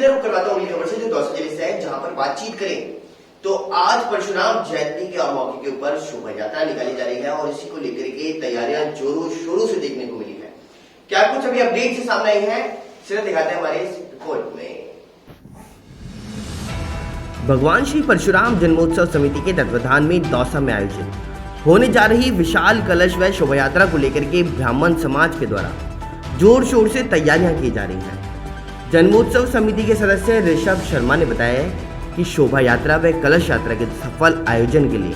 रुक करवाता हूँ अगली खबर से जो दौसा जिले से है, जहां पर बातचीत करें तो आज परशुराम जयंती के मौके के ऊपर शोभा यात्रा निकाली जा रही है और इसी को लेकर के तैयारियां जोरों शोरों से देखने को मिली है। क्या कुछ अभी अपडेट से सामने आई है, सिर्फ दिखाते हैं हमारे इस रिपोर्ट में। भगवान श्री परशुराम जन्मोत्सव समिति के तत्वाधान में दौसा में आयोजित होने जा रही विशाल कलश व शोभा यात्रा को लेकर के ब्राह्मण समाज के द्वारा जोर शोर से तैयारियां की जा रही हैं। जन्मोत्सव समिति के सदस्य ऋषभ शर्मा ने बताया कि शोभा यात्रा व कलश यात्रा के सफल आयोजन के लिए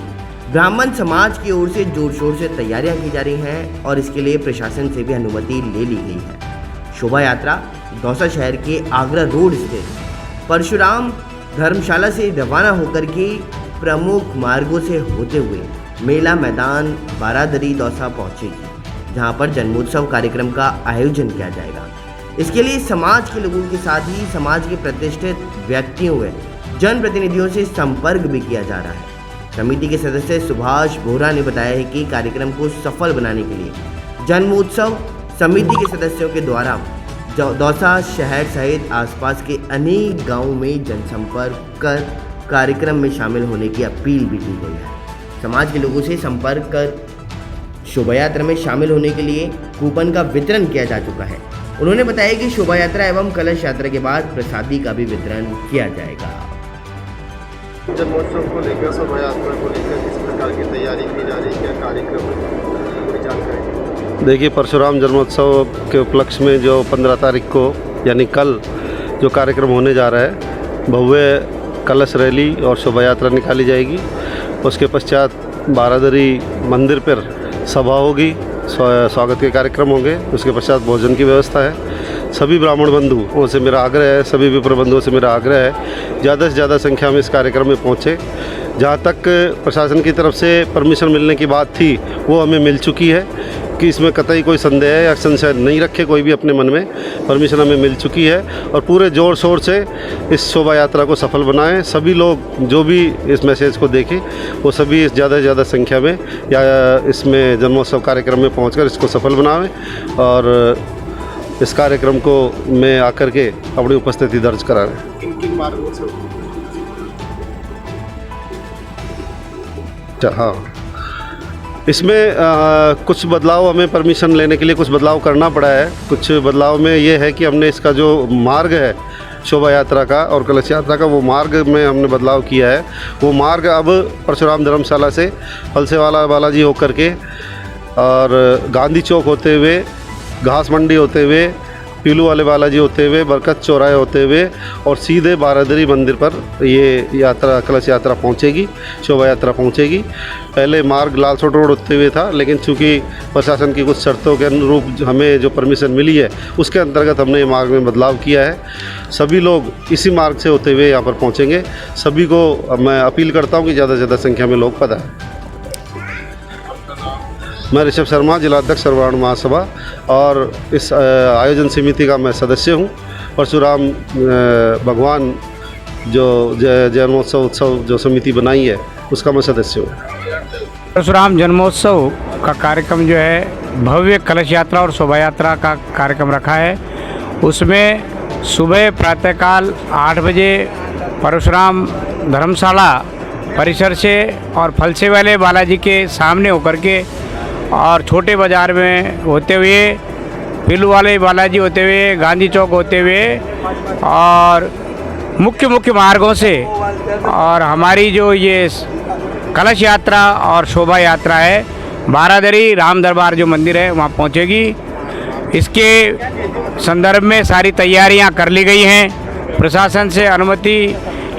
ब्राह्मण समाज की ओर से जोर शोर से तैयारियां की जा रही हैं और इसके लिए प्रशासन से भी अनुमति ले ली गई है। शोभा यात्रा दौसा शहर के आगरा रोड स्थित परशुराम धर्मशाला से रवाना होकर के प्रमुख मार्गों से होते हुए मेला मैदान बारादरी दौसा पहुंचेगी, जहां पर जन्मोत्सव कार्यक्रम का आयोजन किया जाएगा। इसके लिए समाज के लोगों के साथ ही समाज के प्रतिष्ठित व्यक्तियों व जनप्रतिनिधियों से संपर्क भी किया जा रहा है। समिति के सदस्य सुभाष बोहरा ने बताया है कि कार्यक्रम को सफल बनाने के लिए जन्मोत्सव समिति के सदस्यों के द्वारा दौसा शहर सहित आसपास के अनेक गांवों में जनसंपर्क कर कार्यक्रम में शामिल होने की अपील भी की गई है। समाज के लोगों से संपर्क कर शोभा यात्रा में शामिल होने के लिए कूपन का वितरण किया जा चुका है। उन्होंने बताया कि शोभा यात्रा एवं कलश यात्रा के बाद प्रसादी का भी वितरण किया जाएगा। जन्मोत्सव को लेकर शोभा यात्रा को लेकर किस प्रकार की तैयारी की जा रही है, कार्यक्रम पूरी जानकारी। देखिए, परशुराम जन्मोत्सव के उपलक्ष्य में जो 15 तारीख को यानी कल जो कार्यक्रम होने जा रहा है, भव्य कलश रैली और शोभा यात्रा निकाली जाएगी। उसके पश्चात बारादरी मंदिर पर सभा होगी, स्वागत के कार्यक्रम होंगे। उसके पश्चात भोजन की व्यवस्था है। सभी ब्राह्मण बंधुओं से मेरा आग्रह है, सभी विप्र बंधुओं से मेरा आग्रह है ज़्यादा से ज़्यादा संख्या में इस कार्यक्रम में पहुँचे। जहाँ तक प्रशासन की तरफ से परमिशन मिलने की बात थी वो हमें मिल चुकी है कि इसमें कतई कोई संदेह या संशय नहीं रखे कोई भी अपने मन में। परमिशन हमें मिल चुकी है और पूरे ज़ोर शोर से इस शोभा यात्रा को सफल बनाएं। सभी लोग जो भी इस मैसेज को देखें वो सभी ज़्यादा से ज़्यादा संख्या में या इसमें जन्मोत्सव कार्यक्रम में पहुंचकर इसको सफल बनाएं और इस कार्यक्रम को में आकर के अपनी उपस्थिति दर्ज कराएं। किन मार्गों से? हाँ, इसमें कुछ बदलाव हमें परमिशन लेने के लिए कुछ बदलाव करना पड़ा है। कुछ बदलाव में ये है कि हमने इसका जो मार्ग है शोभा यात्रा का और कलश यात्रा का, वो मार्ग में हमने बदलाव किया है। वो मार्ग अब परशुराम धर्मशाला से फलसेवाला बालाजी होकर के और गांधी चौक होते हुए, घास मंडी होते हुए, पीलू वाले बालाजी होते हुए, बरकत चौराहे होते हुए और सीधे बारादरी मंदिर पर ये यात्रा कलश यात्रा पहुंचेगी, शोभा यात्रा पहुंचेगी। पहले मार्ग लालसोट रोड होते हुए था, लेकिन चूंकि प्रशासन की कुछ शर्तों के अनुरूप हमें जो परमिशन मिली है उसके अंतर्गत हमने ये मार्ग में बदलाव किया है। सभी लोग इसी मार्ग से होते हुए यहाँ पर पहुँचेंगे। सभी को मैं अपील करता हूँ कि ज़्यादा से ज़्यादा संख्या में लोग पधारें। मैं ऋषभ शर्मा, जिलाध्यक्ष सर्ववर्ण महासभा और इस आयोजन समिति का मैं सदस्य हूं। परशुराम भगवान जो जन्मोत्सव उत्सव जो समिति बनाई है उसका मैं सदस्य हूं। परशुराम जन्मोत्सव का कार्यक्रम जो है भव्य कलश यात्रा और शोभा यात्रा का कार्यक्रम रखा है। उसमें सुबह प्रातःकाल 8 बजे परशुराम धर्मशाला परिसर से और फलसे वाले बालाजी के सामने होकर के और छोटे बाज़ार में होते हुए, पीलू वाले बालाजी होते हुए, गांधी चौक होते हुए और मुख्य मार्गों से और हमारी जो ये कलश यात्रा और शोभा यात्रा है बारादरी राम दरबार जो मंदिर है वहाँ पहुँचेगी। इसके संदर्भ में सारी तैयारियाँ कर ली गई हैं, प्रशासन से अनुमति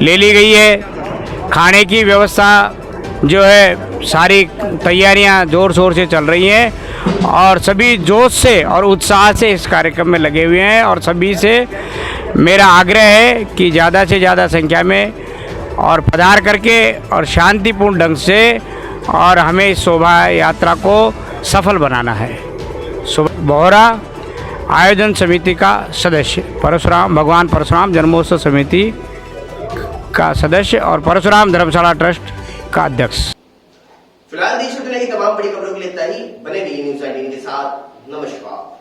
ले ली गई है। खाने की व्यवस्था जो है सारी तैयारियां ज़ोर शोर से चल रही हैं और सभी जोश से और उत्साह से इस कार्यक्रम में लगे हुए हैं और सभी से मेरा आग्रह है कि ज़्यादा से ज़्यादा संख्या में और पधार करके और शांतिपूर्ण ढंग से और हमें इस शोभा यात्रा को सफल बनाना है। बोहरा आयोजन समिति का सदस्य, भगवान परशुराम जन्मोत्सव समिति का सदस्य और परशुराम धर्मशाला ट्रस्ट का अध्यक्ष। फिलहाल देश में दुनिया की तमाम बड़ी खबरों के लिए इतना ही। बने रहिए न्यूज़ 18 के साथ। नमस्कार।